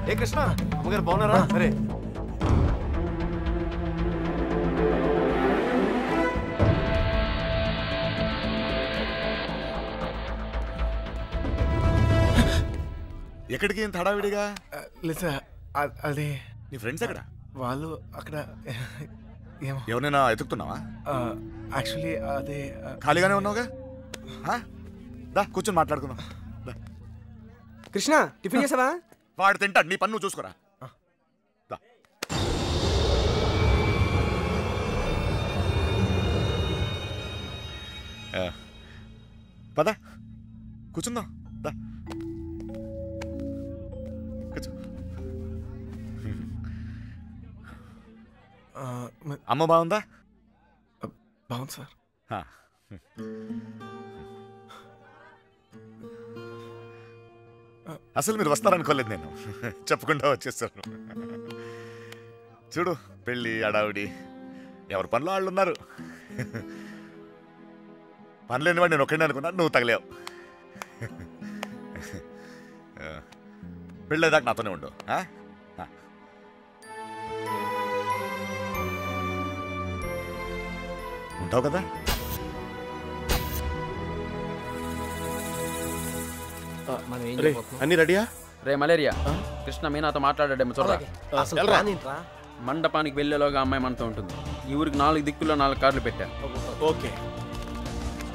ఏ కృష్ణ అమ్మగారు బాగున్నారా? సరే ఎక్కడికి ఇంత హడావిడిగా? లేదు అది నీ ఫ్రెండ్స్ ఎక్కడ? వాళ్ళు అక్కడ ఎవరైనా ఎతుకుతున్నావా? యాక్చువల్లీ అదే ఖాళీగానే ఉన్నావుగా, దా కూర్చొని మాట్లాడుకుందాం. కృష్ణ టిఫిన్ చేసావా? వాడు తింటాడు, నీ పన్ను చూసుకోరా. పద కూర్చుందాం. దా కూర్చో. అమ్మ బాగుందా? బాగుంది సార్. అసలు మీరు వస్తారనుకోలేదు, నేను చెప్పకుండా వచ్చేసాను. చూడు పెళ్ళి అడావిడి, ఎవరి పనిలో వాళ్ళు ఉన్నారు. పని లేనివాడు నేను ఒక్కడే అనుకున్నా, నువ్వు తగలేవు. పెళ్ళేదాకా నాతోనే ఉండు. ఉంటావు కదా? అన్ని రెడీయా? రే మలేరియా, కృష్ణ మీనాతో మాట్లాడాడేమో చూడరా. మండపానికి వెళ్ళేలోగా అమ్మాయి మనతో ఉంటుంది. ఈ ఊరికి 4 దిక్కుల్లో 4 కార్లు పెట్టా. ఓకే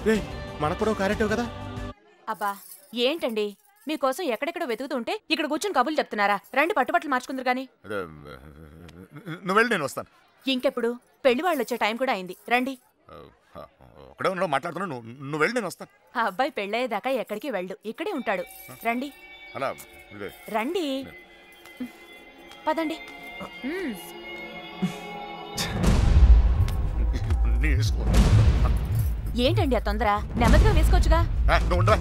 రే, మనకు కూడా క్యారెక్టర్ కదా. అబ్బా ఏంటండి, మీకోసం ఎక్కడెక్కడ వెతుకుతుంటే ఇక్కడ కూర్చొని కబుర్లు చెప్తున్నారా? రండి పట్టుబట్టలు మార్చుకుందరు గాని. నువ్వు వెళ్ళి నేను వస్తాను. ఇంకెప్పుడు? పెళ్లి వాళ్ళు వచ్చే టైం కూడా అయింది, రండి. ఒకడే ఉన్నావు మాట్లాడుతున్నా, నువ్వు వెళ్ళి నేను వస్తాను. ఆ అబ్బాయి పెళ్ళయ్యేదాకా ఎక్కడికి వెళ్ళు, ఇక్కడే ఉంటాడు. రండి అలా రండి, పదండి. నీ ఏంటండి ఆ తొందర? నెమ్మదిగా వేసుకోవచ్చుగా. నువ్వు ఉండరా.